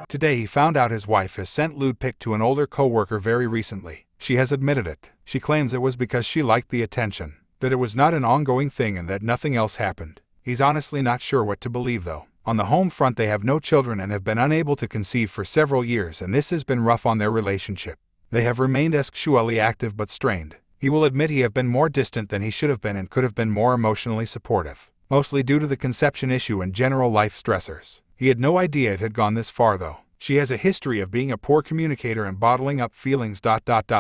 Today he found out his wife has sent lewd pic to an older coworker very recently. She has admitted it. She claims it was because she liked the attention, that it was not an ongoing thing and that nothing else happened. He's honestly not sure what to believe though. On the home front they have no children and have been unable to conceive for several years, and this has been rough on their relationship. They have remained sexually active but strained. He will admit he have been more distant than he should have been and could have been more emotionally supportive, mostly due to the conception issue and general life stressors. He had no idea it had gone this far though. She has a history of being a poor communicator and bottling up feelings.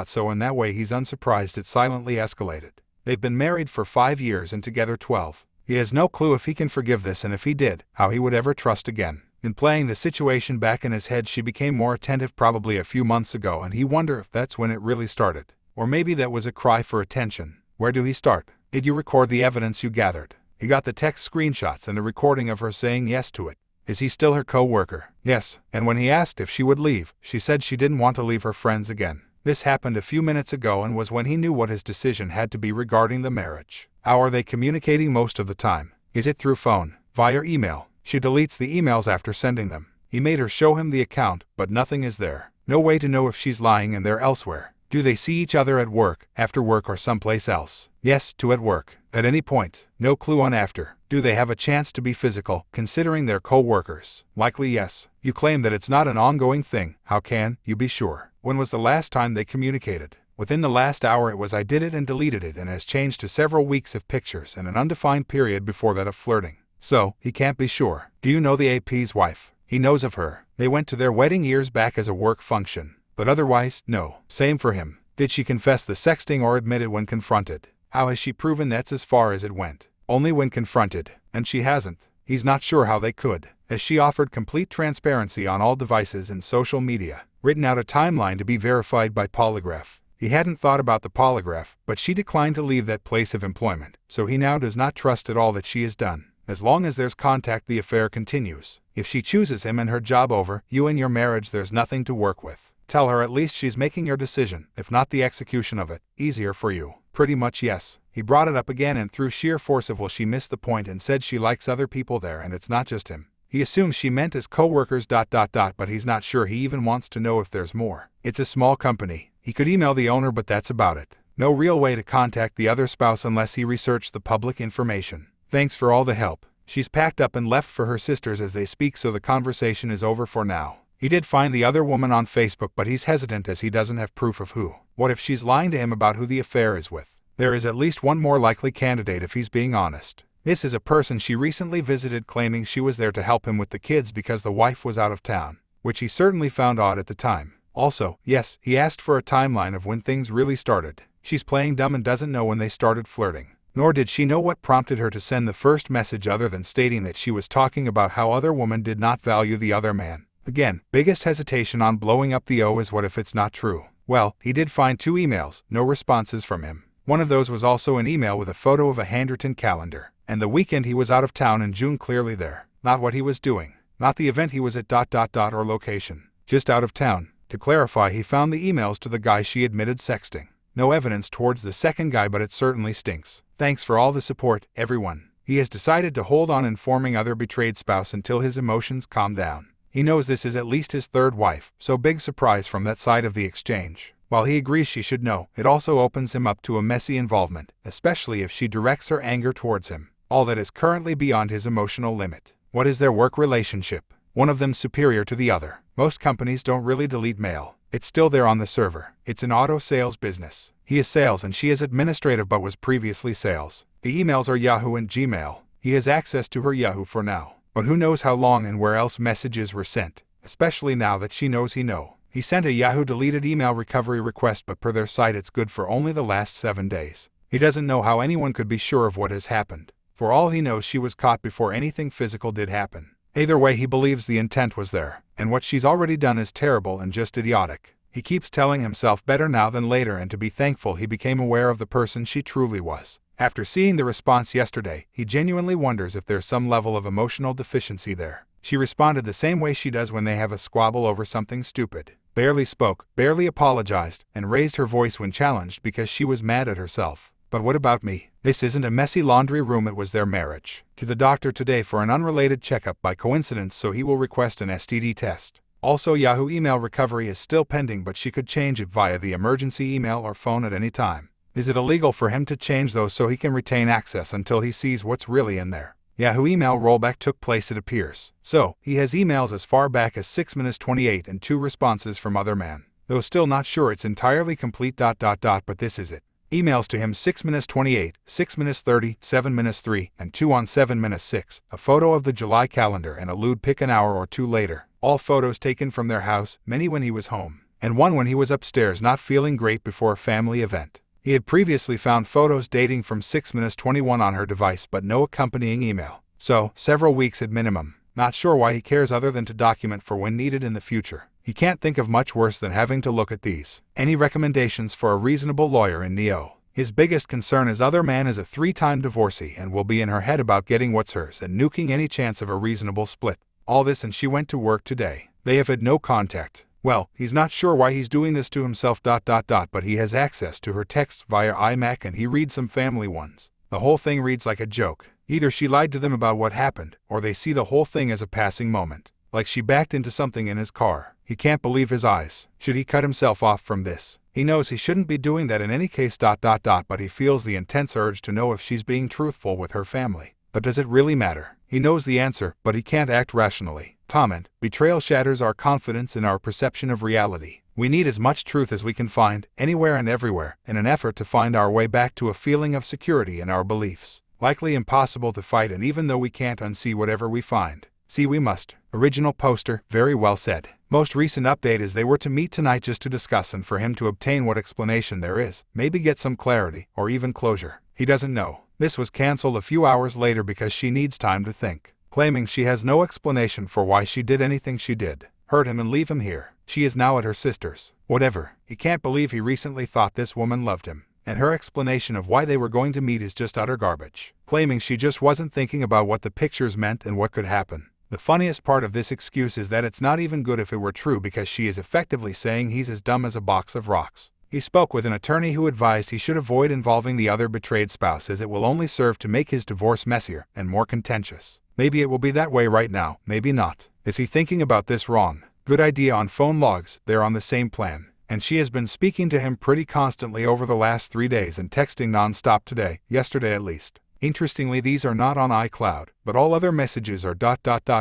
So in that way he's unsurprised it silently escalated. They've been married for 5 years and together 12. He has no clue if he can forgive this, and if he did, how he would ever trust again. In playing the situation back in his head, she became more attentive probably a few months ago, and he wonder if that's when it really started. Or maybe that was a cry for attention. Where do he start? Did you record the evidence you gathered? He got the text screenshots and a recording of her saying yes to it. Is he still her co-worker? Yes. And when he asked if she would leave, she said she didn't want to leave her friends again. This happened a few minutes ago and was when he knew what his decision had to be regarding the marriage. How are they communicating most of the time? Is it through phone? Via email? She deletes the emails after sending them. He made her show him the account, but nothing is there. No way to know if she's lying and they're elsewhere. Do they see each other at work, after work, or someplace else? Yes, to at work. At any point. No clue on after. Do they have a chance to be physical, considering they're co-workers? Likely yes. You claim that it's not an ongoing thing. How can you be sure? When was the last time they communicated? Within the last hour it was I did it and deleted it, and has changed to several weeks of pictures and an undefined period before that of flirting. So, he can't be sure. Do you know the AP's wife? He knows of her. They went to their wedding years back as a work function. But otherwise, no. Same for him. Did she confess the sexting or admit it when confronted? How has she proven that's as far as it went? Only when confronted. And she hasn't. He's not sure how they could. Has she offered complete transparency on all devices and social media? Written out a timeline to be verified by polygraph. He hadn't thought about the polygraph, but she declined to leave that place of employment, so he now does not trust at all that she has done. As long as there's contact, the affair continues. If she chooses him and her job over you and your marriage, there's nothing to work with. Tell her at least she's making your decision, if not the execution of it, easier for you. Pretty much yes. He brought it up again, and through sheer force of will she missed the point and said she likes other people there and it's not just him. He assumes she meant as co-workers. But he's not sure he even wants to know if there's more. It's a small company. He could email the owner, but that's about it. No real way to contact the other spouse unless he researched the public information. Thanks for all the help. She's packed up and left for her sisters as they speak, so the conversation is over for now. He did find the other woman on Facebook, but he's hesitant as he doesn't have proof of who. What if she's lying to him about who the affair is with? There is at least one more likely candidate if he's being honest. This is a person she recently visited, claiming she was there to help him with the kids because the wife was out of town, which he certainly found odd at the time. Also, yes, he asked for a timeline of when things really started. She's playing dumb and doesn't know when they started flirting. Nor did she know what prompted her to send the first message, other than stating that she was talking about how other woman did not value the other man. Again, biggest hesitation on blowing up the O is what if it's not true? Well, he did find 2 emails, no responses from him. One of those was also an email with a photo of a handwritten calendar. And the weekend he was out of town in June, clearly there. Not what he was doing. Not the event he was at ... or location. Just out of town. To clarify, he found the emails to the guy she admitted sexting. No evidence towards the second guy, but it certainly stinks. Thanks for all the support, everyone. He has decided to hold on informing other betrayed spouse until his emotions calm down. He knows this is at least his 3rd wife, so big surprise from that side of the exchange. While he agrees she should know, it also opens him up to a messy involvement, especially if she directs her anger towards him. All that is currently beyond his emotional limit. What is their work relationship? One of them superior to the other. Most companies don't really delete mail. It's still there on the server. It's an auto sales business. He is sales and she is administrative, but was previously sales. The emails are Yahoo and Gmail. He has access to her Yahoo for now. But who knows how long and where else messages were sent. Especially now that she knows he know. He sent a Yahoo deleted email recovery request, but per their site it's good for only the last 7 days. He doesn't know how anyone could be sure of what has happened. For all he knows, she was caught before anything physical did happen. Either way, he believes the intent was there, and what she's already done is terrible and just idiotic. He keeps telling himself better now than later, and to be thankful he became aware of the person she truly was. After seeing the response yesterday, he genuinely wonders if there's some level of emotional deficiency there. She responded the same way she does when they have a squabble over something stupid. Barely spoke, barely apologized, and raised her voice when challenged because she was mad at herself. But what about me? This isn't a messy laundry room, it was their marriage. To the doctor today for an unrelated checkup by coincidence, so he will request an STD test. Also, Yahoo email recovery is still pending, but she could change it via the emergency email or phone at any time. Is it illegal for him to change those so he can retain access until he sees what's really in there? Yahoo email rollback took place, it appears. So, he has emails as far back as 6:28 and 2 responses from other men. Though still not sure it's entirely complete. But this is it. Emails to him 6:28, 6:30, 7:3, and 2 on 7:6, a photo of the July calendar and a lewd pic an hour or 2 later. All photos taken from their house, many when he was home, and one when he was upstairs not feeling great before a family event. He had previously found photos dating from 6:21 on her device but no accompanying email. So, several weeks at minimum. Not sure why he cares other than to document for when needed in the future. He can't think of much worse than having to look at these. Any recommendations for a reasonable lawyer in Neo? His biggest concern is other man is a 3-time divorcee and will be in her head about getting what's hers and nuking any chance of a reasonable split. All this, and she went to work today. They have had no contact. Well, he's not sure why he's doing this to himself. But he has access to her texts via iMac and he reads some family ones. The whole thing reads like a joke. Either she lied to them about what happened, or they see the whole thing as a passing moment. Like she backed into something in his car. He can't believe his eyes. Should he cut himself off from this? He knows he shouldn't be doing that in any case. But he feels the intense urge to know if she's being truthful with her family. But does it really matter? He knows the answer, but he can't act rationally. Comment: betrayal shatters our confidence in our perception of reality. We need as much truth as we can find, anywhere and everywhere, in an effort to find our way back to a feeling of security in our beliefs. Likely impossible to fight, and even though we can't unsee whatever we find, see we must. Original poster, very well said. Most recent update is they were to meet tonight just to discuss and for him to obtain what explanation there is, maybe get some clarity, or even closure. He doesn't know. This was cancelled a few hours later because she needs time to think, claiming she has no explanation for why she did anything she did. Hurt him and leave him here. She is now at her sister's. Whatever. He can't believe he recently thought this woman loved him. And her explanation of why they were going to meet is just utter garbage. Claiming she just wasn't thinking about what the pictures meant and what could happen. The funniest part of this excuse is that it's not even good if it were true, because she is effectively saying he's as dumb as a box of rocks. He spoke with an attorney who advised he should avoid involving the other betrayed spouse, as it will only serve to make his divorce messier and more contentious. Maybe it will be that way right now, maybe not. Is he thinking about this wrong? Good idea. On phone logs, they're on the same plan. And she has been speaking to him pretty constantly over the last 3 days and texting non-stop today, yesterday at least. Interestingly, these are not on iCloud, but all other messages are ...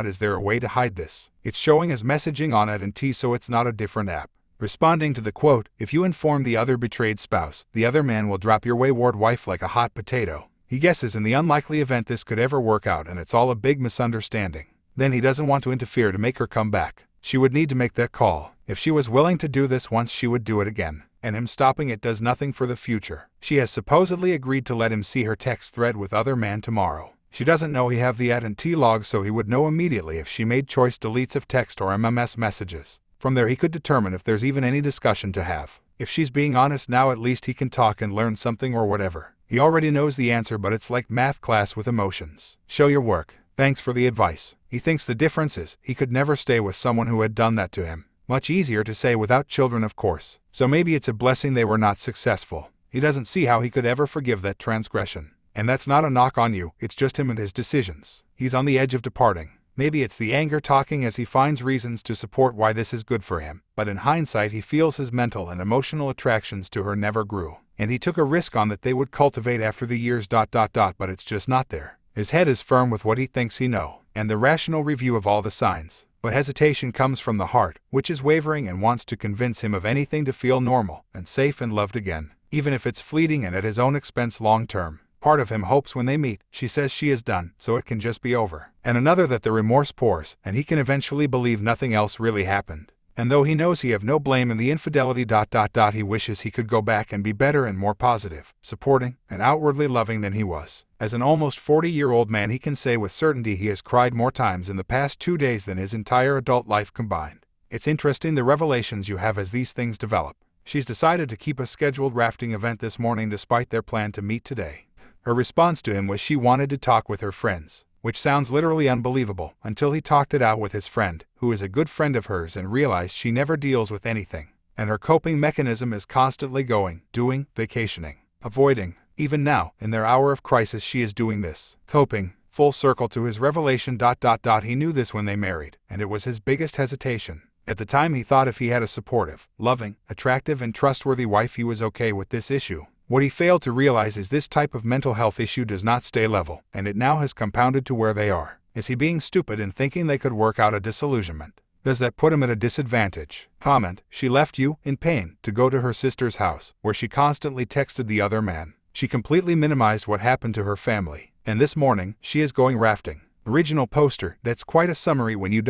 Is there a way to hide this? It's showing as messaging on AT&T, so it's not a different app. Responding to the quote, if you inform the other betrayed spouse, the other man will drop your wayward wife like a hot potato. He guesses in the unlikely event this could ever work out and it's all a big misunderstanding. Then he doesn't want to interfere to make her come back. She would need to make that call. If she was willing to do this once, she would do it again. And him stopping it does nothing for the future. She has supposedly agreed to let him see her text thread with other man tomorrow. She doesn't know he have the AT&T log, so he would know immediately if she made choice deletes of text or MMS messages. From there he could determine if there's even any discussion to have. If she's being honest now, at least he can talk and learn something or whatever. He already knows the answer, but it's like math class with emotions. Show your work. Thanks for the advice. He thinks the difference is, he could never stay with someone who had done that to him. Much easier to say without children, of course. So maybe it's a blessing they were not successful. He doesn't see how he could ever forgive that transgression. And that's not a knock on you, it's just him and his decisions. He's on the edge of departing. Maybe it's the anger talking as he finds reasons to support why this is good for him. But in hindsight he feels his mental and emotional attractions to her never grew. And he took a risk on that they would cultivate after the years ... But it's just not there. His head is firm with what he thinks he know, and the rational review of all the signs. But hesitation comes from the heart, which is wavering and wants to convince him of anything to feel normal and safe and loved again, even if it's fleeting and at his own expense long term. Part of him hopes when they meet, she says she is done, so it can just be over. And another that the remorse pours, and he can eventually believe nothing else really happened. And though he knows he have no blame in the infidelity ... he wishes he could go back and be better and more positive, supporting, and outwardly loving than he was. As an almost 40-year-old man, he can say with certainty he has cried more times in the past 2 days than his entire adult life combined. It's interesting the revelations you have as these things develop. She's decided to keep a scheduled rafting event this morning despite their plan to meet today. Her response to him was she wanted to talk with her friends, which sounds literally unbelievable, until he talked it out with his friend, who is a good friend of hers, and realized she never deals with anything. And her coping mechanism is constantly going, doing, vacationing, avoiding. Even now, in their hour of crisis, she is doing this. Coping. Full circle to his revelation ... He knew this when they married, and it was his biggest hesitation. At the time he thought if he had a supportive, loving, attractive and trustworthy wife he was okay with this issue. What he failed to realize is this type of mental health issue does not stay level, and it now has compounded to where they are. Is he being stupid and thinking they could work out a disillusionment? Does that put him at a disadvantage? Comment: she left you, in pain, to go to her sister's house, where she constantly texted the other man. She completely minimized what happened to her family, and this morning, she is going rafting. Original poster: that's quite a summary when you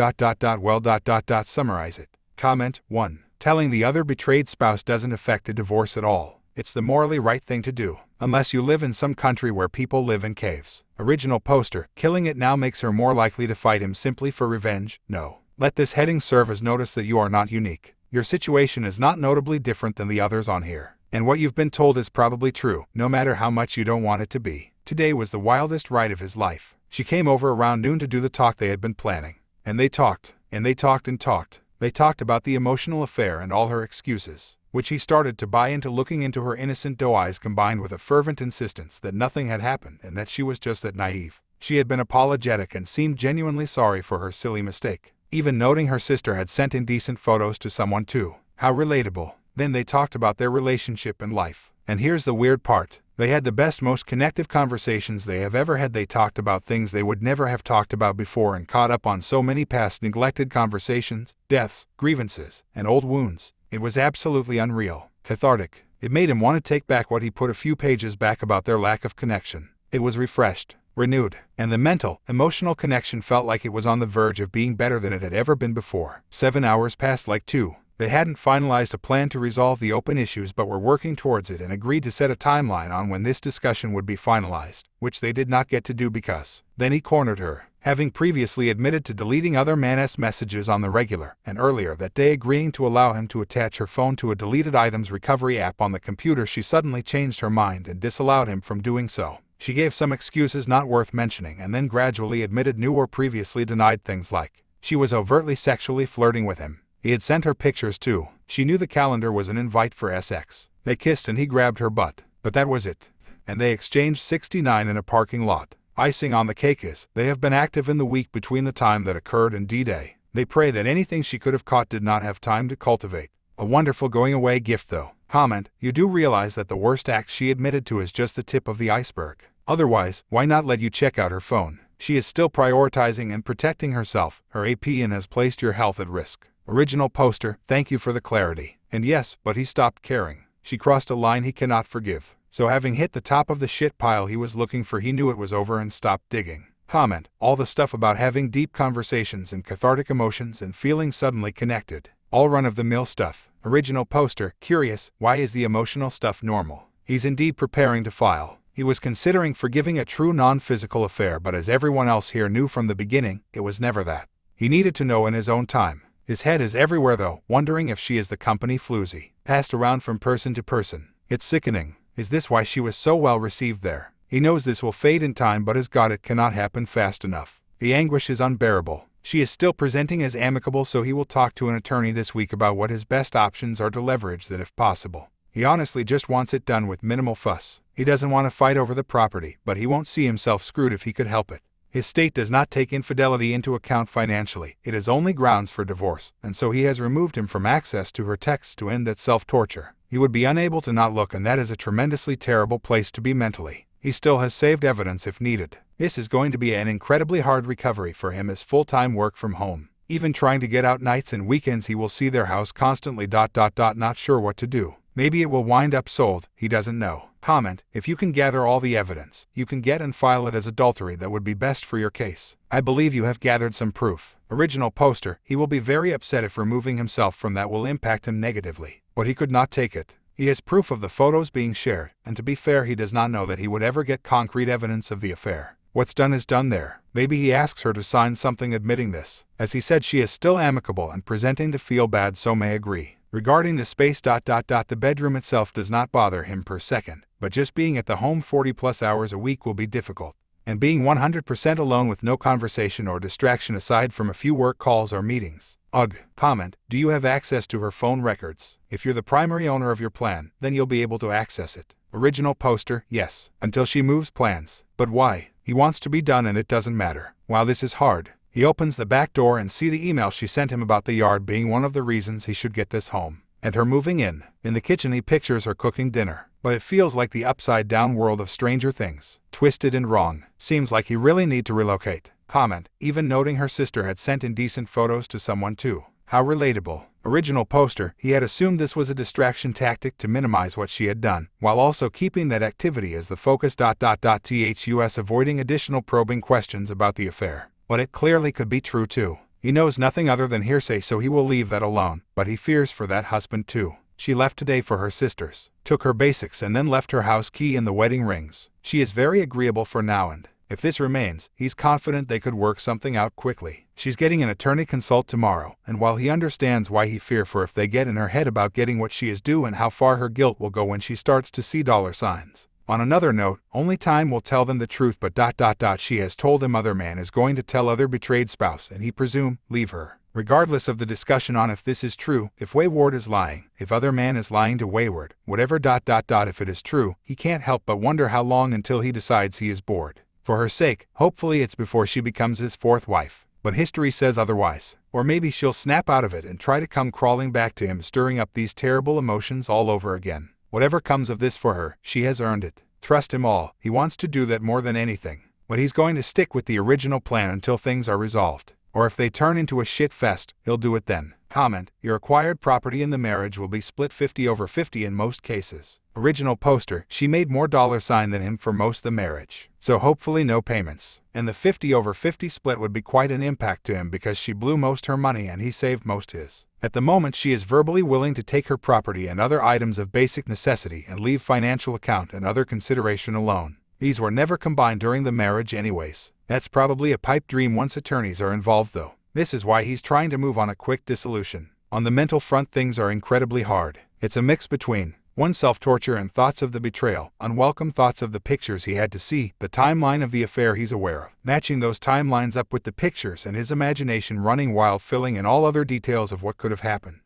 summarize it. Comment: 1. Telling the other betrayed spouse doesn't affect a divorce at all. It's the morally right thing to do, unless you live in some country where people live in caves. Original poster: killing it now makes her more likely to fight him simply for revenge. No. Let this heading serve as notice that you are not unique. Your situation is not notably different than the others on here. And what you've been told is probably true, no matter how much you don't want it to be. Today was the wildest ride of his life. She came over around noon to do the talk they had been planning. And they talked, and they talked and talked. They talked about the emotional affair and all her excuses, which he started to buy into, looking into her innocent doe eyes combined with a fervent insistence that nothing had happened and that she was just that naive. She had been apologetic and seemed genuinely sorry for her silly mistake, even noting her sister had sent indecent photos to someone too. How relatable. Then they talked about their relationship and life. And here's the weird part. They had the best, most connective conversations they have ever had. They talked about things they would never have talked about before and caught up on so many past neglected conversations, deaths, grievances, and old wounds. It was absolutely unreal. Cathartic. It made him want to take back what he put a few pages back about their lack of connection. It was refreshed, renewed, and the mental, emotional connection felt like it was on the verge of being better than it had ever been before. 7 hours passed like 2. They hadn't finalized a plan to resolve the open issues but were working towards it and agreed to set a timeline on when this discussion would be finalized, which they did not get to do because. Then he cornered her, having previously admitted to deleting other man's messages on the regular, and earlier that day agreeing to allow him to attach her phone to a deleted items recovery app on the computer. She suddenly changed her mind and disallowed him from doing so. She gave some excuses not worth mentioning and then gradually admitted new or previously denied things like she was overtly sexually flirting with him. He had sent her pictures too. She knew the calendar was an invite for sex. They kissed and he grabbed her butt. But that was it. And they exchanged 69 in a parking lot. Icing on the cake is, they have been active in the week between the time that occurred and D-Day. They pray that anything she could have caught did not have time to cultivate. A wonderful going away gift though. Comment: you do realize that the worst act she admitted to is just the tip of the iceberg. Otherwise, why not let you check out her phone? She is still prioritizing and protecting herself, her AP, and has placed your health at risk. Original poster: thank you for the clarity. And yes, but he stopped caring. She crossed a line he cannot forgive. So having hit the top of the shit pile he was looking for, he knew it was over and stopped digging. Comment: all the stuff about having deep conversations and cathartic emotions and feeling suddenly connected. All run-of-the-mill stuff. Original poster: curious, why is the emotional stuff normal? He's indeed preparing to file. He was considering forgiving a true non-physical affair, but as everyone else here knew from the beginning, it was never that. He needed to know in his own time. His head is everywhere though, wondering if she is the company floozy, passed around from person to person. It's sickening. Is this why she was so well received there? He knows this will fade in time, but as God, it cannot happen fast enough. The anguish is unbearable. She is still presenting as amicable, so he will talk to an attorney this week about what his best options are to leverage that if possible. He honestly just wants it done with minimal fuss. He doesn't want to fight over the property, but he won't see himself screwed if he could help it. His state does not take infidelity into account financially. It is only grounds for divorce, and so he has removed him from access to her texts to end that self-torture. He would be unable to not look, and that is a tremendously terrible place to be mentally. He still has saved evidence if needed. This is going to be an incredibly hard recovery for him as full-time work from home. Even trying to get out nights and weekends, he will see their house constantly. Not sure what to do. Maybe it will wind up sold, he doesn't know. Comment: if you can gather all the evidence, you can get and file it as adultery. That would be best for your case. I believe you have gathered some proof. Original poster: he will be very upset if removing himself from that will impact him negatively. But he could not take it. He has proof of the photos being shared, and to be fair, he does not know that he would ever get concrete evidence of the affair. What's done is done there. Maybe he asks her to sign something admitting this. As he said, she is still amicable and presenting to feel bad, so may agree. Regarding the space, the bedroom itself does not bother him per second, but just being at the home 40+ hours a week will be difficult. And being 100% alone with no conversation or distraction aside from a few work calls or meetings. Ugh. Comment: do you have access to her phone records? If you're the primary owner of your plan, then you'll be able to access it. Original poster: yes, until she moves plans. But why? He wants to be done and it doesn't matter. While this is hard, He opens the back door and sees the email she sent him about the yard being one of the reasons he should get this home, and her moving in. In the kitchen he pictures her cooking dinner, but it feels like the upside-down world of Stranger Things. Twisted and wrong. Seems like he really need to relocate. Comment, even noting her sister had sent indecent photos to someone too. How relatable. Original poster, he had assumed this was a distraction tactic to minimize what she had done, while also keeping that activity as the focus. Thus avoiding additional probing questions about the affair. But it clearly could be true too. He knows nothing other than hearsay, so he will leave that alone, but he fears for that husband too. She left today for her sisters, took her basics and then left her house key and the wedding rings. She is very agreeable for now, and if this remains, he's confident they could work something out quickly. She's getting an attorney consult tomorrow, and while he understands why he fears for if they get in her head about getting what she is due and how far her guilt will go when she starts to see dollar signs. On another note, only time will tell them the truth, but she has told him other man is going to tell other betrayed spouse and he presume leave her. Regardless of the discussion on if this is true, if wayward is lying, if other man is lying to wayward, whatever. If it is true, he can't help but wonder how long until he decides he is bored. For her sake, hopefully it's before she becomes his fourth wife. But history says otherwise. Or maybe she'll snap out of it and try to come crawling back to him, stirring up these terrible emotions all over again. Whatever comes of this for her, she has earned it. Trust him all, he wants to do that more than anything. But he's going to stick with the original plan until things are resolved. Or if they turn into a shit fest, he'll do it then. Comment, your acquired property in the marriage will be split 50/50 in most cases. Original poster, she made more $ than him for most of the marriage, so hopefully no payments. And the 50/50 split would be quite an impact to him because she blew most her money and he saved most his. At the moment she is verbally willing to take her property and other items of basic necessity and leave financial account and other consideration alone. These were never combined during the marriage anyways. That's probably a pipe dream once attorneys are involved though. This is why he's trying to move on a quick dissolution. On the mental front things are incredibly hard. It's a mix between one self-torture and thoughts of the betrayal, unwelcome thoughts of the pictures he had to see, the timeline of the affair he's aware of, matching those timelines up with the pictures and his imagination running wild, filling in all other details of what could have happened.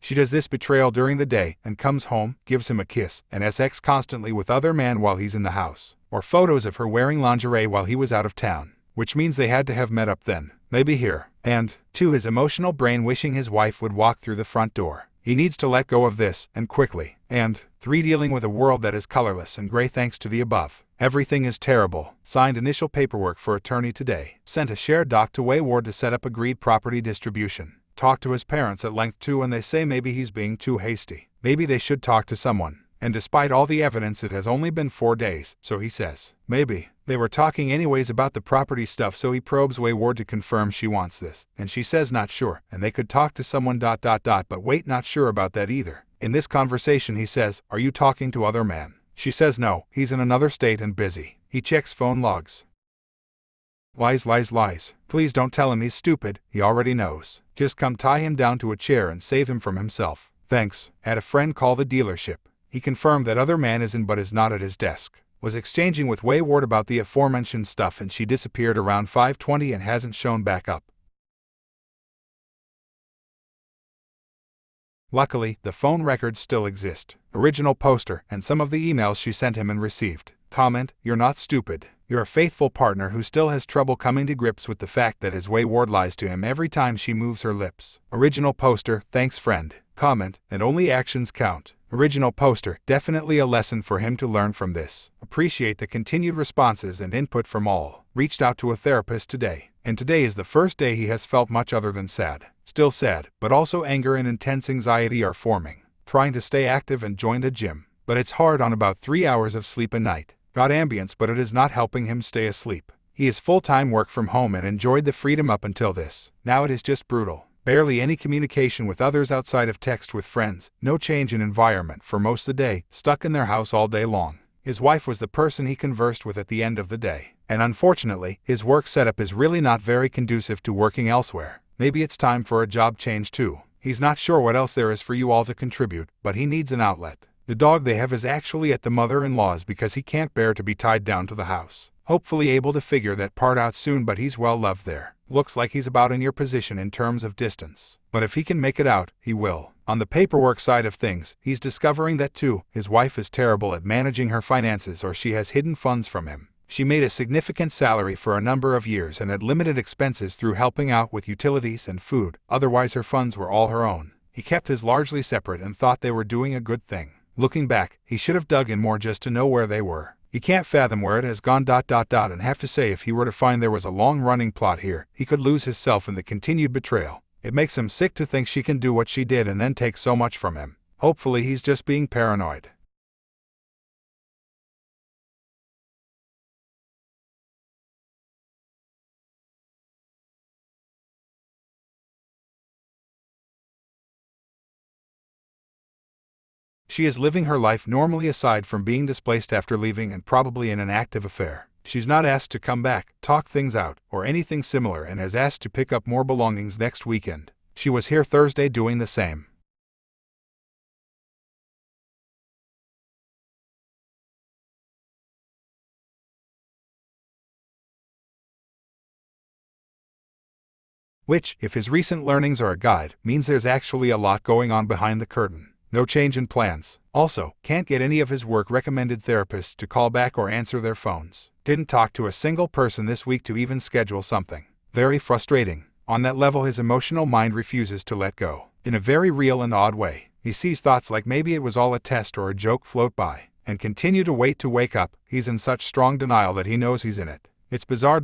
She does this betrayal during the day and comes home, gives him a kiss, and has sex constantly with other man while he's in the house, or photos of her wearing lingerie while he was out of town, which means they had to have met up then, maybe here. And 2. His emotional brain wishing his wife would walk through the front door. He needs to let go of this, and quickly. And 3. Dealing with a world that is colorless and gray thanks to the above. Everything is terrible. Signed initial paperwork for attorney today. Sent a shared doc to wayward to set up agreed property distribution. Talked to his parents at length too, and they say maybe he's being too hasty. Maybe they should talk to someone. And despite all the evidence, it has only been 4 days, so he says, maybe. They were talking anyways about the property stuff, so he probes wayward to confirm she wants this. And she says not sure, and they could talk to someone. But wait, not sure about that either. In this conversation he says, are you talking to other man? She says no, he's in another state and busy. He checks phone logs. Lies. Please don't tell him he's stupid, he already knows. Just come tie him down to a chair and save him from himself. Thanks. Had a friend call the dealership. He confirmed that other man is in but is not at his desk. Was exchanging with wayward about the aforementioned stuff and she disappeared around 5:20 and hasn't shown back up. Luckily, the phone records still exist. Original poster and some of the emails she sent him and received. Comment, you're not stupid. You're a faithful partner who still has trouble coming to grips with the fact that his wayward lies to him every time she moves her lips. Original poster, thanks friend. Comment, and only actions count. Original poster, definitely a lesson for him to learn from this. Appreciate the continued responses and input from all. Reached out to a therapist today, and today is the first day he has felt much other than sad. Still sad, but also anger and intense anxiety are forming. Trying to stay active and joined a gym, but it's hard on about 3 hours of sleep a night. Got ambience, but it is not helping him stay asleep. He is full-time work from home and enjoyed the freedom up until this. Now it is just brutal. Barely any communication with others outside of text with friends, no change in environment for most of the day, stuck in their house all day long. His wife was the person he conversed with at the end of the day. And unfortunately, his work setup is really not very conducive to working elsewhere. Maybe it's time for a job change too. He's not sure what else there is for you all to contribute, but he needs an outlet. The dog they have is actually at the mother-in-law's because he can't bear to be tied down to the house. Hopefully able to figure that part out soon, but he's well loved there. Looks like he's about in your position in terms of distance. But if he can make it out, he will. On the paperwork side of things, he's discovering that too, his wife is terrible at managing her finances or she has hidden funds from him. She made a significant salary for a number of years and had limited expenses through helping out with utilities and food, otherwise her funds were all her own. He kept his largely separate and thought they were doing a good thing. Looking back, he should have dug in more just to know where they were. He can't fathom where it has gone ... and have to say if he were to find there was a long-running plot here, he could lose himself in the continued betrayal. It makes him sick to think she can do what she did and then take so much from him. Hopefully he's just being paranoid. She is living her life normally aside from being displaced after leaving and probably in an active affair. She's not asked to come back, talk things out, or anything similar and has asked to pick up more belongings next weekend. She was here Thursday doing the same. Which, if his recent learnings are a guide, means there's actually a lot going on behind the curtain. No change in plans. Also, can't get any of his work-recommended therapists to call back or answer their phones. Didn't talk to a single person this week to even schedule something. Very frustrating. On that level his emotional mind refuses to let go. In a very real and odd way. He sees thoughts like maybe it was all a test or a joke float by, and continue to wait to wake up. He's in such strong denial that he knows he's in it. It's bizarre ...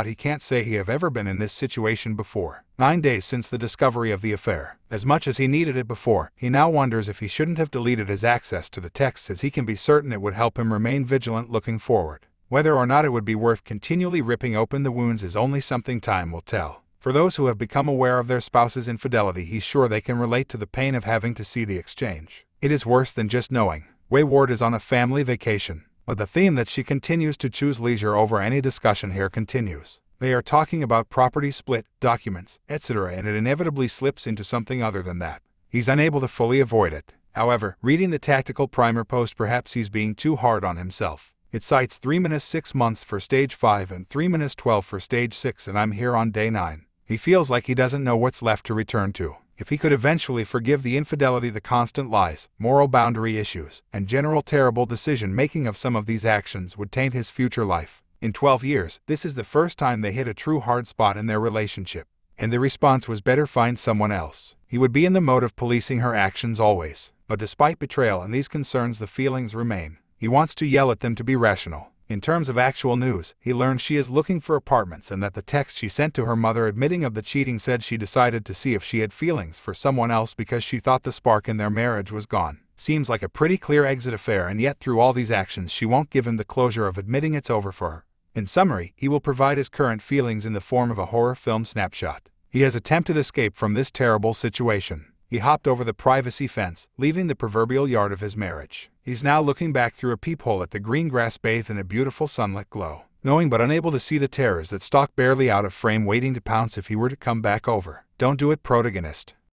He can't say he have ever been in this situation before. 9 days since the discovery of the affair. As much as he needed it before, he now wonders if he shouldn't have deleted his access to the texts as he can be certain it would help him remain vigilant looking forward. Whether or not it would be worth continually ripping open the wounds is only something time will tell. For those who have become aware of their spouse's infidelity, he's sure they can relate to the pain of having to see the exchange. It is worse than just knowing. Wayward is on a family vacation. But the theme that she continues to choose leisure over any discussion here continues. They are talking about property split, documents, etc., and it inevitably slips into something other than that. He's unable to fully avoid it. However, reading the tactical primer post, perhaps he's being too hard on himself. It cites 3-6 months for stage 5 and 3-12 for stage 6, and I'm here on day 9. He feels like he doesn't know what's left to return to. If he could eventually forgive the infidelity, the constant lies, moral boundary issues, and general terrible decision-making of some of these actions would taint his future life. In 12 years, this is the first time they hit a true hard spot in their relationship. And the response was better find someone else. He would be in the mode of policing her actions always. But despite betrayal and these concerns, the feelings remain. He wants to yell at them to be rational. In terms of actual news, he learns she is looking for apartments and that the text she sent to her mother admitting of the cheating said she decided to see if she had feelings for someone else because she thought the spark in their marriage was gone. Seems like a pretty clear exit affair, and yet through all these actions she won't give him the closure of admitting it's over for her. In summary, he will provide his current feelings in the form of a horror film snapshot. He has attempted escape from this terrible situation. He hopped over the privacy fence, leaving the proverbial yard of his marriage. He's now looking back through a peephole at the green grass bathed in a beautiful sunlit glow, knowing but unable to see the terrors that stalk barely out of frame, waiting to pounce if he were to come back over. Don't do it, protagonist.